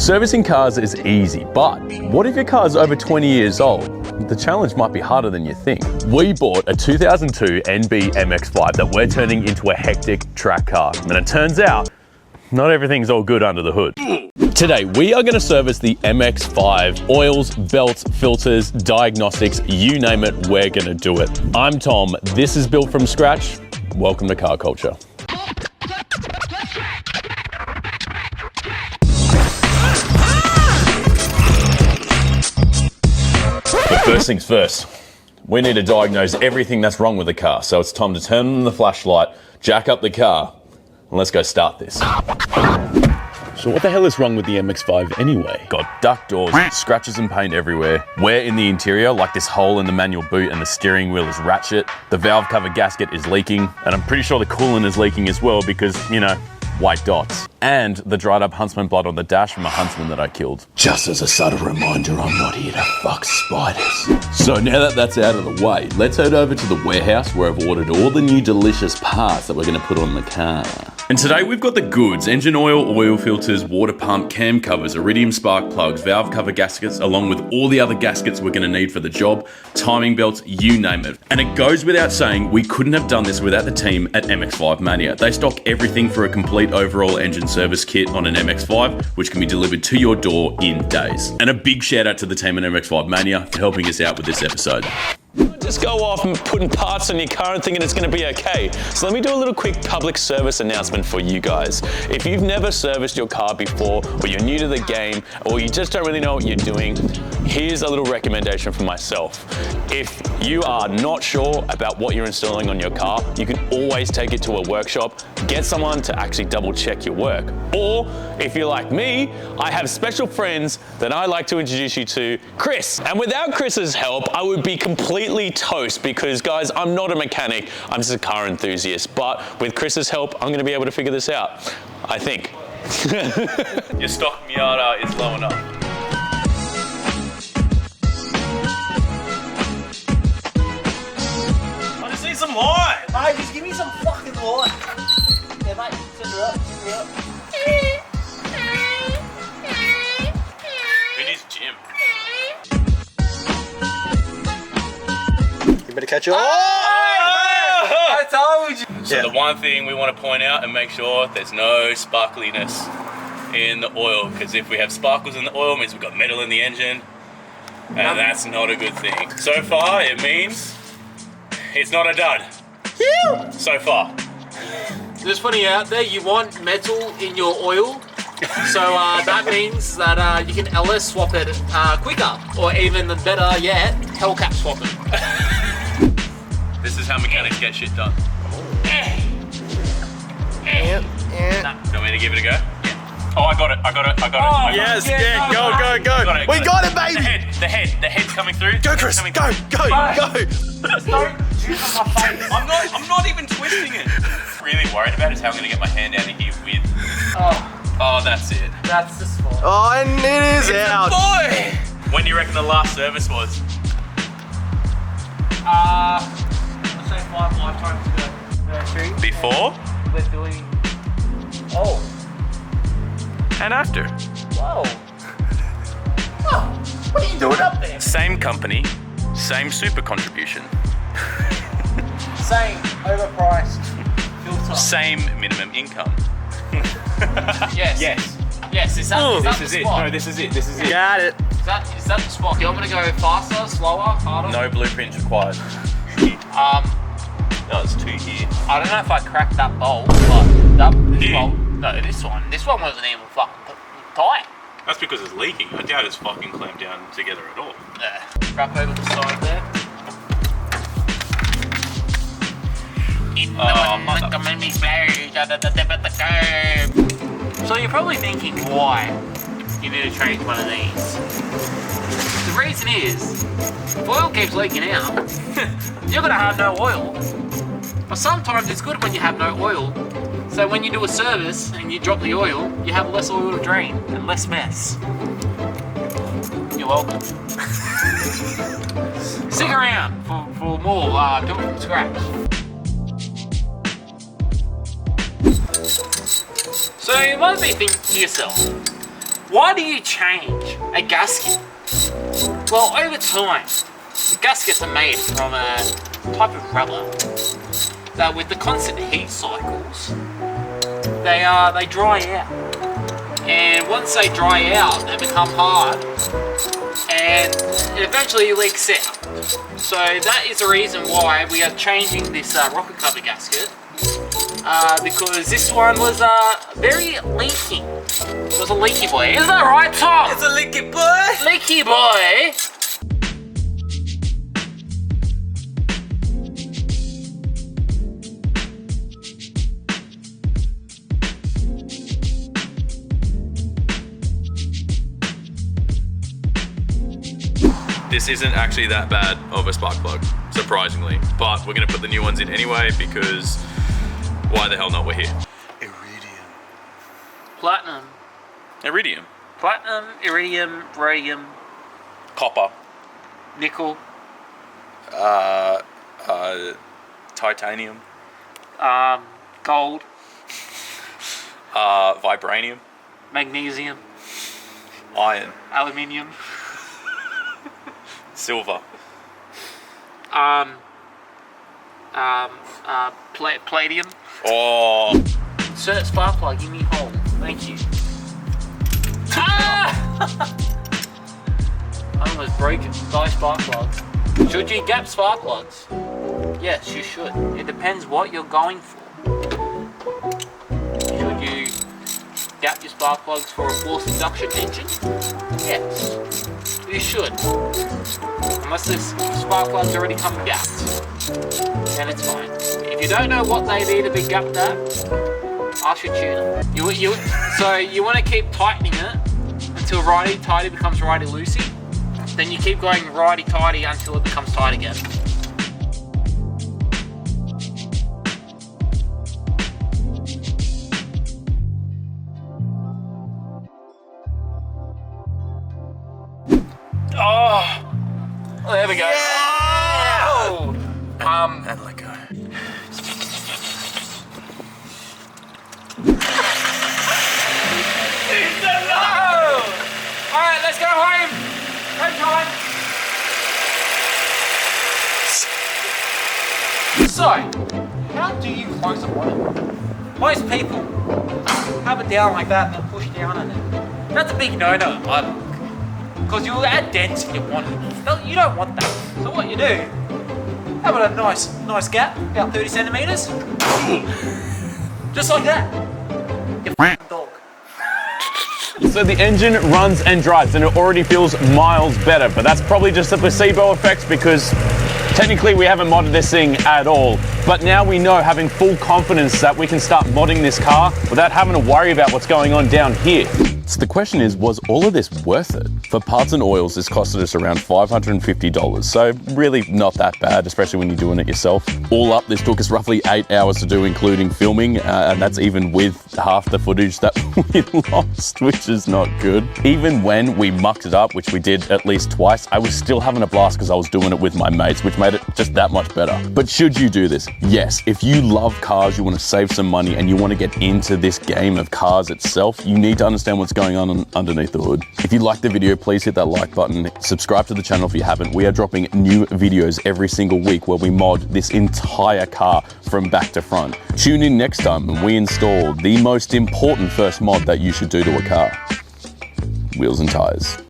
Servicing cars is easy, but what if your car's over 20 years old? The challenge might be harder than you think. We bought a 2002 NB MX-5 that we're turning into a hectic track car, and it turns out not everything's all good under the hood. Today, we are going to service the MX-5. Oils, belts, filters, diagnostics, you name it, we're going to do it. I'm Tom, this is Built From Scratch. Welcome to Car Culture. But first things first, we need to diagnose everything that's wrong with the car. So it's time to turn on the flashlight, jack up the car, and let's go start this. So what the hell is wrong with the MX-5 anyway? Got duck doors, scratches and paint everywhere. Wear in the interior, like this hole in the manual boot, and the steering wheel is ratchet. The valve cover gasket is leaking, and I'm pretty sure the coolant is leaking as well because, you know, white dots. And the dried up huntsman blood on the dash from a huntsman that I killed. Just as a subtle reminder, I'm not here to fuck spiders. So now that that's out of the way, let's head over to the warehouse where I've ordered all the new delicious parts that we're gonna put on the car. And today we've got the goods: engine oil filters, water pump, cam covers, iridium spark plugs, valve cover gaskets, along with all the other gaskets we're gonna need for the job, timing belts, you name it. And it goes without saying, we couldn't have done this without the team at MX-5 Mania. They stock everything for a complete overall engine service kit on an MX-5, which can be delivered to your door in days. And a big shout out to the team at MX-5 Mania for helping us out with this episode. Just go off and putting parts on your car and thinking it's going to be okay. So let me do a little quick public service announcement for you guys. If you've never serviced your car before, or you're new to the game, or you just don't really know what you're doing, here's a little recommendation from myself. If you are not sure about what you're installing on your car, you can always take it to a workshop, get someone to actually double check your work. Or if you're like me, I have special friends that I like to introduce you to, Chris. And without Chris's help, I would be completely toast because, guys, I'm not a mechanic, I'm just a car enthusiast. But with Chris's help, I'm gonna be able to figure this out, I think. Your stock Miata is low enough. I just need some light. Mate, just give me some fucking light. Yeah, mate, send her up, send her up. Who needs Jim? You better catch your... I told you! So the one thing we want to point out and make sure there's no sparkliness in the oil, because if we have sparkles in the oil, it means we've got metal in the engine, and that's not a good thing. So far, it means it's not a dud. So far. Just putting it out there, you want metal in your oil, so that means that you can LS swap it quicker, or even better yet, Hellcat swap it. This is how mechanics get shit done. Yeah. Do you want me to give it a go? Yeah. Oh, I got it. Oh, yes, yeah, go. We got it, baby! The head's coming through. Go, Chris, go! Just don't shoot on my face. I'm not even twisting it. Really worried about is how I'm gonna get my hand out of here with. Oh, that's it. That's the spot. Oh, and it is out. Boy! When do you reckon the last service was? Let's say 5 lifetimes ago. Before? We're doing... And after. Whoa. What are you doing up there? Same company, same super contribution. Same overpriced filter. Same minimum income. Yes. Yes, is that This the is it. spot? No, this is it. Got it. Is that the spot? Do you want me to go faster, slower, harder? No blueprints required. No, it's 2 here. I don't know if I cracked that bolt, but this Here? bolt, no, this one wasn't even fucking tight. That's because it's leaking. I doubt it's fucking clamped down together at all. Yeah. Wrap over the side there. So you're probably thinking why you need to change one of these. The reason is, if oil keeps leaking out, you're gonna have no oil. But sometimes it's good when you have no oil. So when you do a service and you drop the oil, you have less oil to drain and less mess. You're welcome. Stick around for more Built From Scratch. So you might be thinking to yourself, Why do you change a gasket? Well, over time, the gaskets are made from a type of rubber that with the constant heat cycles, they dry out. And once they dry out, they become hard and it eventually leaks out. So that is the reason why we are changing this rocket cover gasket. Because this one was very leaky. It was a leaky boy. Is that right, Tom? It's a leaky boy. Leaky boy. This isn't actually that bad of a spark plug, surprisingly. But we're gonna put the new ones in anyway because why the hell not, we're here. Iridium. Platinum. Iridium. Platinum, iridium, rhodium, Copper. nickel, Titanium. gold, Vibranium. magnesium, Iron. aluminium, Silver. palladium. Oh. Insert spark plug, give me hole. Thank you. Ah! I almost broke it. Buy spark plugs. Should you gap spark plugs? Yes, you should. It depends what you're going for. Should you gap your spark plugs for a forced induction engine? Yes, you should. Unless this spark plug's already come gapped, then it's fine. If you don't know what they need to be gapped at, ask your tuner. So you want to keep tightening it until righty-tighty becomes righty-loosey. Then you keep going righty-tighty until it becomes tight again. Oh, there we go. Yeah! Oh. And let go. Alright, let's go home. Home time. So, how do you close a bottle? Most people have it down like that and then push down on it. That's a big no-no in my book. Because you'll add dents if you want it. You don't want that. So what you do, how about a nice gap, about 30 centimeters? Just like that. You f***ing dog. So the engine runs and drives and it already feels miles better, but that's probably just a placebo effect because technically we haven't modded this thing at all. But now we know, having full confidence, that we can start modding this car without having to worry about what's going on down here. So the question is, was all of this worth it? For parts and oils, this costed us around $550. So really not that bad, especially when you're doing it yourself. All up, this took us roughly 8 hours to do, including filming. And that's even with half the footage that we lost, which is not good. Even when we mucked it up, which we did at least twice, I was still having a blast because I was doing it with my mates, which made it just that much better. But should you do this? Yes, if you love cars, you want to save some money and you want to get into this game of cars itself, you need to understand what's going on underneath the hood. If you liked the video, please hit that like button. Subscribe to the channel if you haven't. We are dropping new videos every single week where we mod this entire car from back to front. Tune in next time when we install the most important first mod that you should do to a car. Wheels and tires.